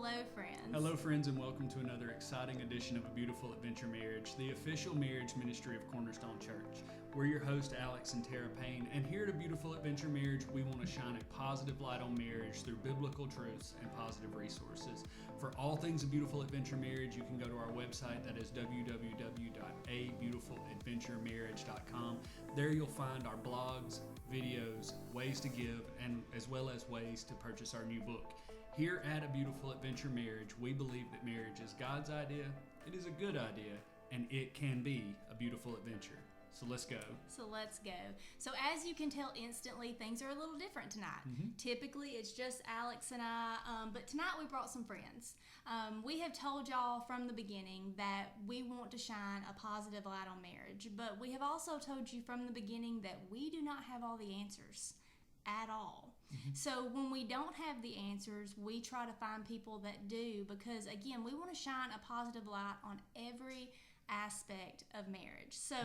Hello, friends. Hello, friends, and welcome to another exciting edition of A Beautiful Adventure Marriage, the official marriage ministry of Cornerstone Church. We're your hosts, Alex and Tara Payne, and here at A Beautiful Adventure Marriage, we want to shine a positive light on marriage through biblical truths and positive resources. For all things A Beautiful Adventure Marriage, you can go to our website, that is www.abeautifuladventuremarriage.com. There you'll find our blogs, videos, ways to give, and as well as ways to purchase our new book. Here at A Beautiful Adventure Marriage, we believe that marriage is God's idea, it is a good idea, and it can be a beautiful adventure. So let's go. So as you can tell instantly, things are a little different tonight. Typically, it's just Alex and I, but tonight we brought some friends. We have told y'all from the beginning that we want to shine a positive light on marriage, but we have also told you from the beginning that we do not have all the answers at all. So when we don't have the answers, we try to find people that do, because again, we want to shine a positive light on every aspect of marriage. So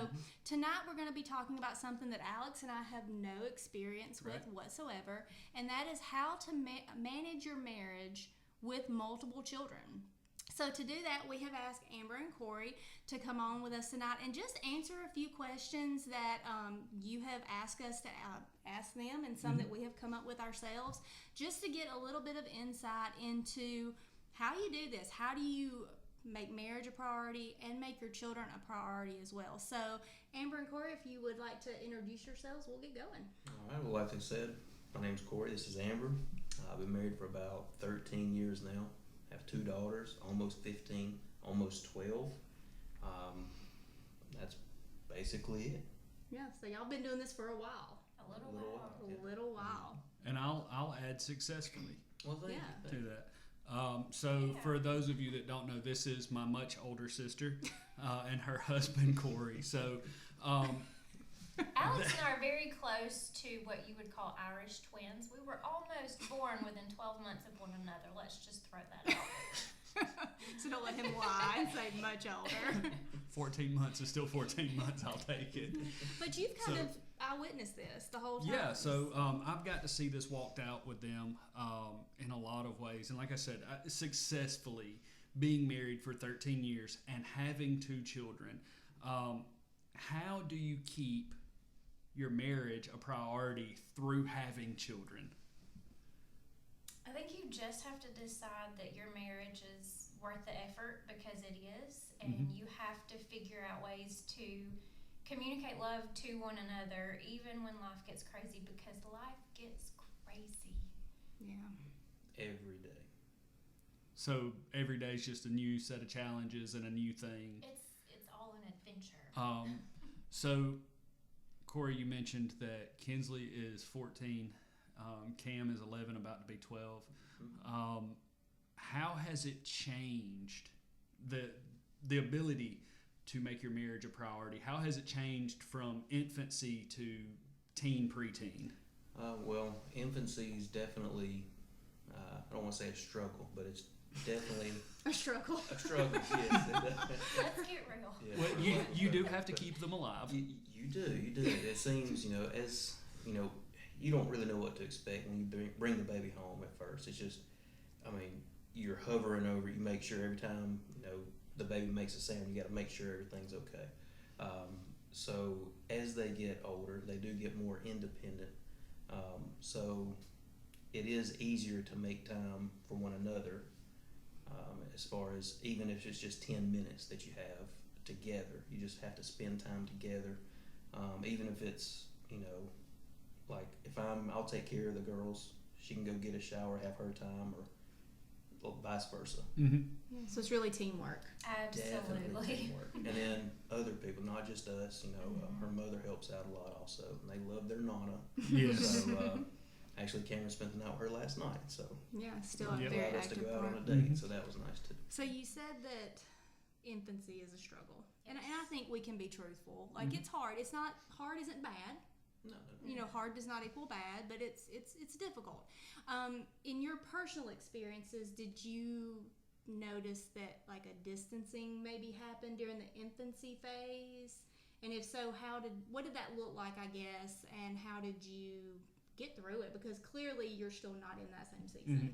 tonight we're going to be talking about something that Alex and I have no experience with whatsoever, and that is how to manage your marriage with multiple children. So to do that, we have asked Amber and Corey to come on with us tonight and just answer a few questions that you have asked us to ask them, and some that we have come up with ourselves, just to get a little bit of insight into how you do this. How do you make marriage a priority and make your children a priority as well? So Amber and Corey, if you would like to introduce yourselves, we'll get going. All right, well, like I said, my name's Corey, this is Amber. I've been married for about 13 years now. I have two daughters, almost 15, almost 12. That's basically it. Yeah, so y'all been doing this for a while. A little while. And I'll add successfully Well, thank you. to that. For those of you that don't know, this is my much older sister and her husband, Corey. So Alex and I are very close to what you would call Irish twins. We were almost born within 12 months of one another. Let's just throw that out there. So don't let him lie and say much older. 14 months is still 14 months. I'll take it. But you've kind of eyewitnessed this the whole time. Yeah, so I've got to see this walked out with them in a lot of ways. And like I said, successfully being married for 13 years and having two children. How do you keep your marriage a priority through having children? I think you just have to decide that your marriage is worth the effort, because it is, and you have to figure out ways to communicate love to one another even when life gets crazy, because life gets crazy. Yeah. Every day. So every day is just a new set of challenges and a new thing. It's all an adventure. So Corey, you mentioned that Kinsley is 14. Cam is 11, about to be 12. How has it changed the ability to make your marriage a priority? How has it changed from infancy to preteen? Well, infancy is definitely, I don't want to say a struggle, but it's definitely A struggle. a struggle, yes. Let's get real. Yeah. Well, you do have to keep them alive. You do. It seems, as, you don't really know what to expect when you bring the baby home at first. It's just, you're hovering over, you make sure every time, the baby makes a sound, you got to make sure everything's okay. So as they get older, they do get more independent. So it is easier to make time for one another, as far as, even if it's just 10 minutes that you have together, you just have to spend time together. Even if it's, like if I'll take care of the girls, she can go get a shower, have her time, or vice versa. So it's really teamwork. Absolutely. Definitely teamwork. And then other people, not just us, her mother helps out a lot also, and they love their Nana. Yes. So actually Cameron spent the night with her last night, so Yeah, still a allowed very us to active go out part. on a date, so that was nice too. So you said that infancy is a struggle, and I think we can be truthful. Like it's hard. It's not hard. Isn't bad. No. Hard does not equal bad, but it's difficult. In your personal experiences, did you notice that like a distancing maybe happened during the infancy phase? And if so, what did that look like, I guess, and how did you get through it? Because clearly you're still not in that same season.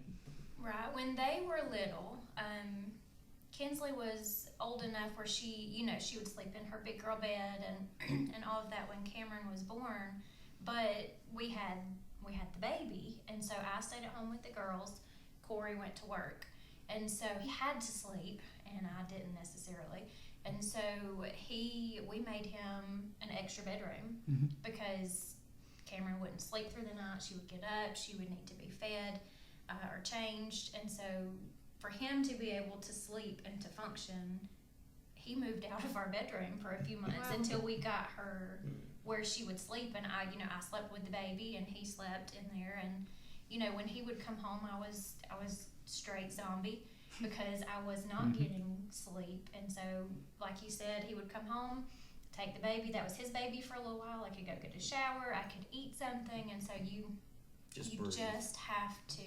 Right. When they were little, Kinsley was old enough where she would sleep in her big girl bed and all of that when Cameron was born. But we had the baby, and so I stayed at home with the girls. Corey went to work, and so he had to sleep, and I didn't necessarily. And so we made him an extra bedroom because Cameron wouldn't sleep through the night. She would get up. She would need to be fed or changed. And so for him to be able to sleep and to function, he moved out of our bedroom for a few months until we got her where she would sleep. And I slept with the baby, and he slept in there. And when he would come home, I was straight zombie because I was not getting sleep. And so, like you said, he would come home, take the baby. That was his baby for a little while. I could go get a shower. I could eat something. And so you just have to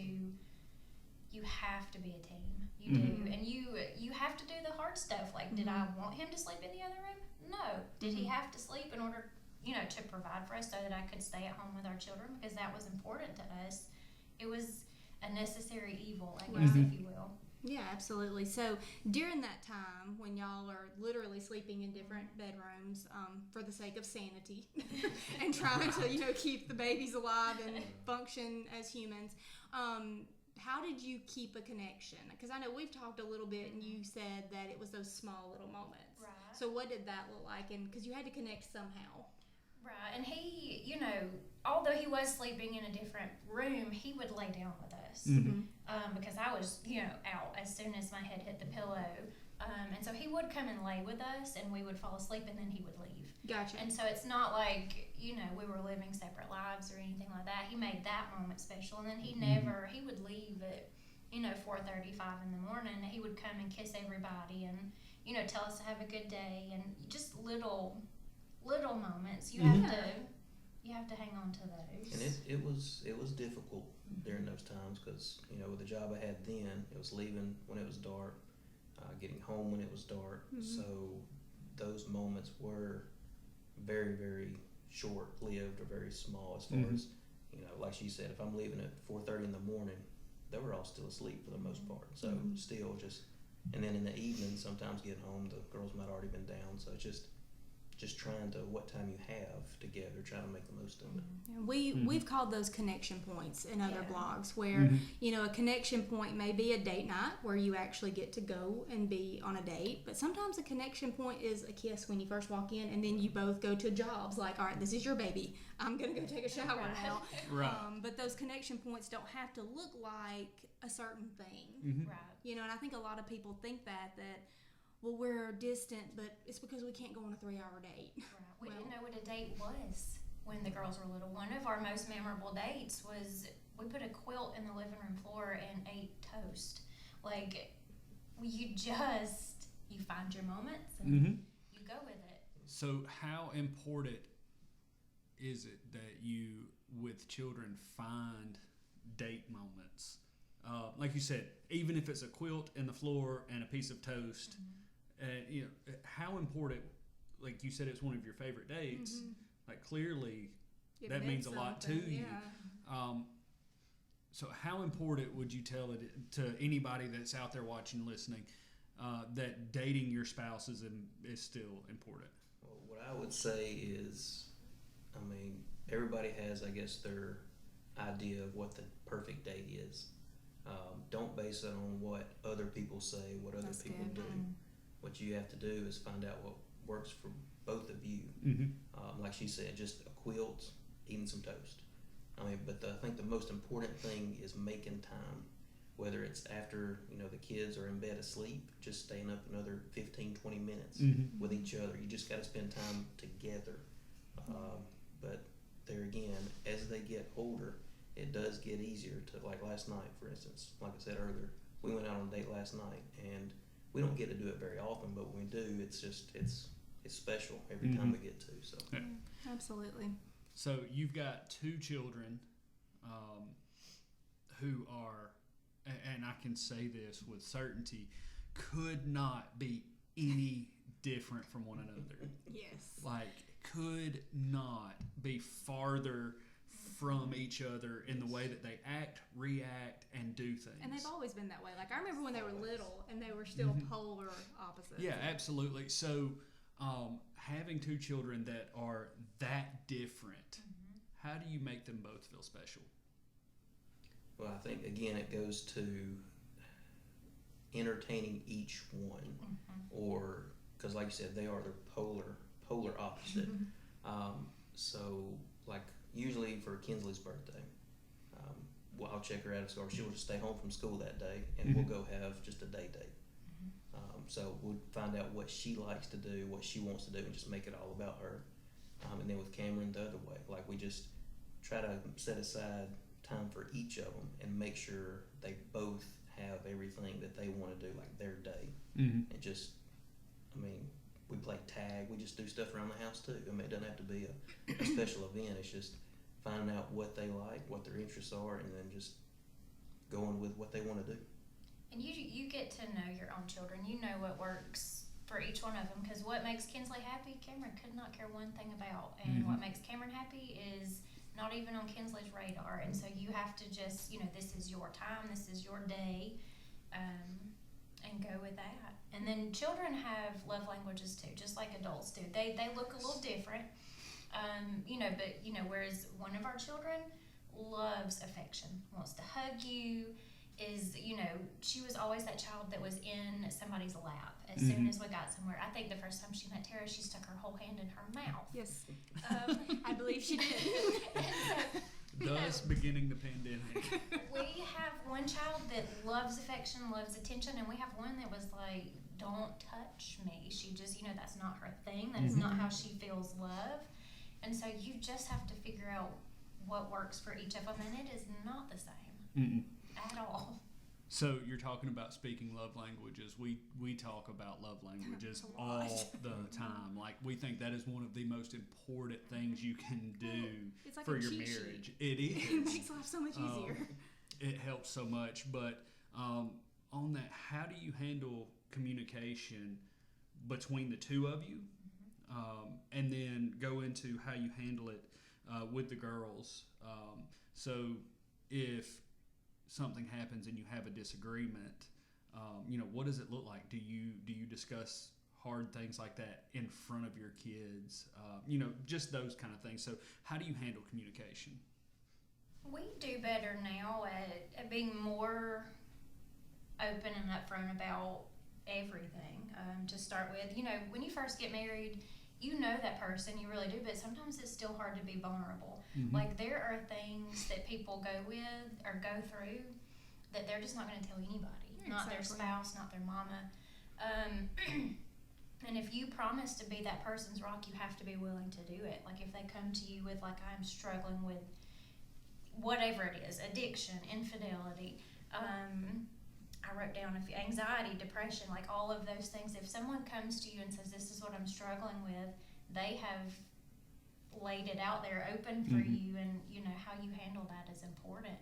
be a team. You do. And you have to do the hard stuff. Like, did I want him to sleep in the other room? No. Did he have to sleep in order, to provide for us so that I could stay at home with our children? Because that was important to us. It was a necessary evil, I guess, if you will. Yeah, absolutely. So during that time when y'all are literally sleeping in different bedrooms for the sake of sanity and trying to keep the babies alive and function as humans, how did you keep a connection? Because I know we've talked a little bit, and you said that it was those small little moments. Right. So what did that look like? And because you had to connect somehow. Right. And he, although he was sleeping in a different room, he would lay down with us because I was, out as soon as my head hit the pillow. And so he would come and lay with us, and we would fall asleep, and then he would leave. Gotcha. And so it's not like, we were living separate lives or anything like that. He made that moment special. And then he would leave at, 4:35 in the morning. He would come and kiss everybody and, tell us to have a good day, and just little moments. You have to hang on to those. And it was difficult during those times because with the job I had then, it was leaving when it was dark, getting home when it was dark. So those moments were very, very short-lived or very small as far as like she said, if I'm leaving at 4:30 in the morning, they were all still asleep for the most part. So still and then in the evening, sometimes getting home, the girls might already been down. So just trying to what time you have together, trying to make the most of it. We've called those connection points in other blogs where a connection point may be a date night where you actually get to go and be on a date, but sometimes a connection point is a kiss when you first walk in, and then you both go to jobs like, all right, this is your baby, I'm gonna go take a shower now. Right. But those connection points don't have to look like a certain thing. Right. And I think a lot of people think that well, we're distant, but it's because we can't go on a 3-hour date. Right. We didn't know what a date was when the girls were little. One of our most memorable dates was we put a quilt in the living room floor and ate toast. Like, you find your moments and you go with it. So how important is it that you, with children, find date moments? Like you said, even if it's a quilt in the floor and a piece of toast, how important, like you said, it's one of your favorite dates, like clearly that means a lot to you. So how important would you tell it to anybody that's out there watching, listening, that dating your spouse is still important? Well, what I would say is, everybody has, I guess, their idea of what the perfect date is. Don't base it on what other people say, what other people do. What you have to do is find out what works for both of you. Like she said, just a quilt, eating some toast. But I think the most important thing is making time, whether it's after the kids are in bed asleep, just staying up another 15-20 minutes with each other. You just got to spend time together. But there again, as they get older, it does get easier to, like last night, for instance, like I said earlier, we went out on a date last night, and we don't get to do it very often, but when we do, it's special every time we get to. So yeah. Absolutely. So you've got 2 children who are, and I can say this with certainty, could not be any different from one another. Yes. Like, could not be farther from each other in the way that they act, react, and do things. And they've always been that way. Like, I remember when they were little and they were still polar opposites. Yeah, absolutely. So, having two children that are that different, how do you make them both feel special? Well, I think again it goes to entertaining each one, or because like you said, they are the polar opposite. So like usually for Kinsley's birthday, well, I'll check her out, or she'll just stay home from school that day, and we'll go have just a day date. So we'll find out what she likes to do, what she wants to do, and just make it all about her. And then with Cameron the other way, like we just try to set aside time for each of them and make sure they both have everything that they want to do, like their day. And just, I mean, we play tag, we just do stuff around the house too. I mean, it doesn't have to be a special event. It's just finding out what they like, what their interests are, and then just going with what they want to do. And you get to know your own children. You know what works for each one of them, because what makes Kinsley happy, Cameron could not care one thing about. And what makes Cameron happy is not even on Kinsley's radar. And so you have to just, this is your time, this is your day, and go with that. And then children have love languages too, just like adults do. They look a little different, but whereas one of our children loves affection, wants to hug you, she was always that child that was in somebody's lap as soon as we got somewhere. I think the first time she met Tara, she stuck her whole hand in her mouth. Yes. I believe she did. Thus beginning the pandemic. We have one child that loves affection, loves attention, and we have one that was like, don't touch me. She just, that's not her thing. That is not how she feels love. And so you just have to figure out what works for each of them, and it is not the same at all. So you're talking about speaking love languages. We talk about love languages all the time. Like, we think that is one of the most important things you can do it's like for a your cheat marriage. sheet. It is. It makes life so much easier. It helps so much. But on that, how do you handle communication between the two of you? And then go into how you handle it with the girls. So if something happens and you have a disagreement, what does it look like? Do you discuss hard things like that in front of your kids? Just those kind of things. So how do you handle communication? We do better now at being more open and upfront about everything. To start with, when you first get married, you know that person, you really do, but sometimes it's still hard to be vulnerable. Like, there are things that people go with or go through that they're just not going to tell anybody. Not their spouse, not their mama. And if you promise to be that person's rock, you have to be willing to do it. Like, if they come to you with, like, I'm struggling with whatever it is, addiction, infidelity, I wrote down anxiety, depression, like all of those things. If someone comes to you and says, this is what I'm struggling with, they have laid it out there open for you, and how you handle that is important.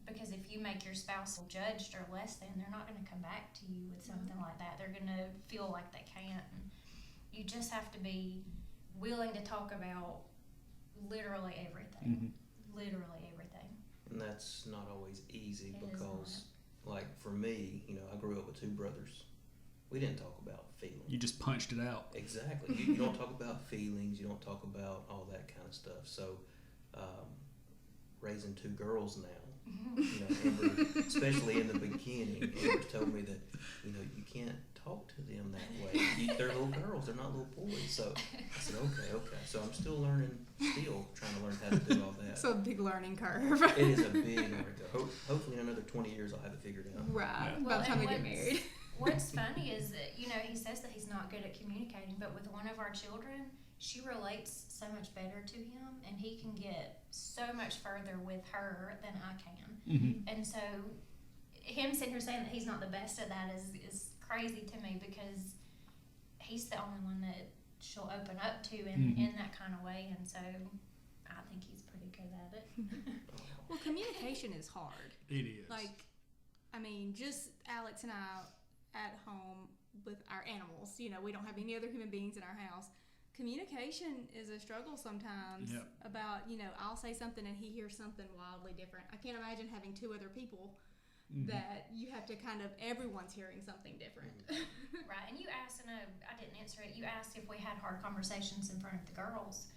Because if you make your spouse judged or less than, they're not going to come back to you with something like that. They're going to feel like they can't. And you just have to be willing to talk about literally everything. Literally everything. And that's not always easy It because, like, for me, I grew up with two brothers. We didn't talk about feelings. You just punched it out. Exactly. You don't talk about feelings. You don't talk about all that kind of stuff. So, raising two girls now, Amber, especially in the beginning, Amber told me that, you can't talk to them that way. They're little girls. They're not little boys. So I said, okay. So I'm still trying to learn how to do all that. So a big learning curve. It is a big learning curve. Hopefully in another 20 years I'll have it figured out. Right. Yeah. By the time we get married. What's funny is that, he says that he's not good at communicating, but with one of our children, she relates so much better to him, and he can get so much further with her than I can. And so him sitting here saying that he's not the best at that is crazy to me, because he's the only one that she'll open up to in that kind of way, and so I think he's pretty good at it. Well, communication is hard. It is. Like, just Alex and I at home with our animals. We don't have any other human beings in our house. communication is a struggle sometimes. Yep. About, I'll say something and he hears something wildly different. I can't imagine having two other people that you have to everyone's hearing something different. Right, and you asked, and I didn't answer it, you asked if we had hard conversations in front of the girls.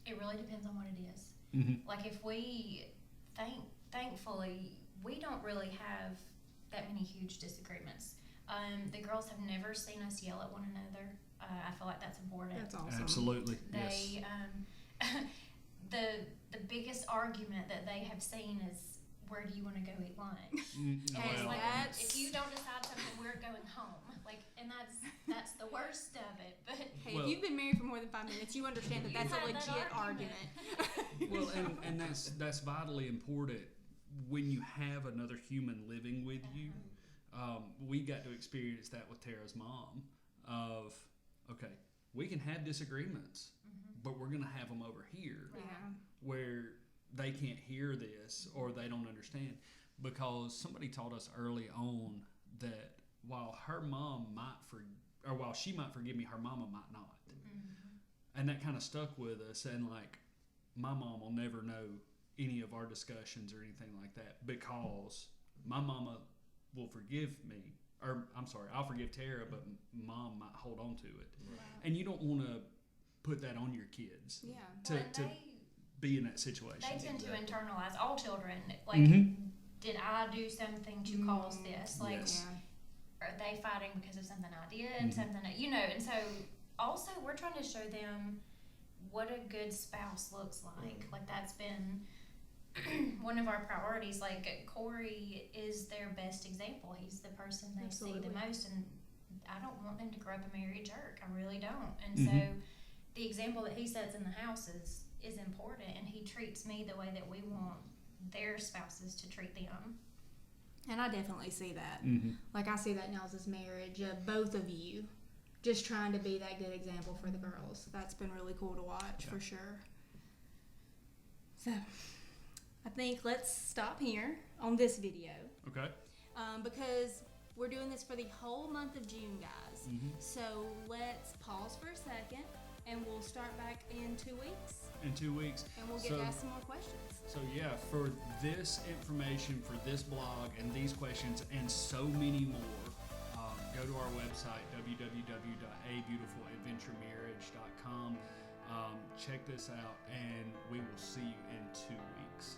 It really depends on what it is. Like if we, thankfully, we don't really have that many huge disagreements. The girls have never seen us yell at one another. I feel like that's important. That's awesome. Absolutely. They, the biggest argument that they have seen is, where do you want to go eat lunch? And it's like, if you don't decide something, we're going home. Like, and that's the worst of it. But hey, if you've been married for more than 5 minutes, you understand that that's a legit argument. Well, and that's vitally important when you have another human living with you. We got to experience that with Tara's mom. Of okay, we can have disagreements, but we're gonna have them over here, where they can't hear this or they don't understand, because somebody taught us early on that while her mom while she might forgive me, her mama might not. And that kind of stuck with us. And like, my mom will never know any of our discussions or anything like that, because my mama will forgive me, or I'm sorry, I'll forgive Tara, but mom might hold on to it. And you don't want to put that on your kids to be in that situation. They tend to internalize, all children, like, did I do something to cause this? Like, are they fighting because of something I did, something that, and so also we're trying to show them what a good spouse looks like. Like, that's been one of our priorities. Like, Corey is their best example. He's the person they see the most, and I don't want them to grow up a married jerk. I really don't. And so the example that he sets in the house is important, and he treats me the way that we want their spouses to treat them. And I definitely see that. Like, I see that in y'all's marriage, both of you just trying to be that good example for the girls. That's been really cool to watch, for sure. So, I think let's stop here on this video. Okay. Because we're doing this for the whole month of June, guys. So, let's pause for a second, and we'll start back in 2 weeks. In 2 weeks. And we'll get to ask some more questions. So yeah, for this information, for this blog, and these questions, and so many more, go to our website, www.abeautifuladventuremarriage.com. Check this out, and we will see you in 2 weeks.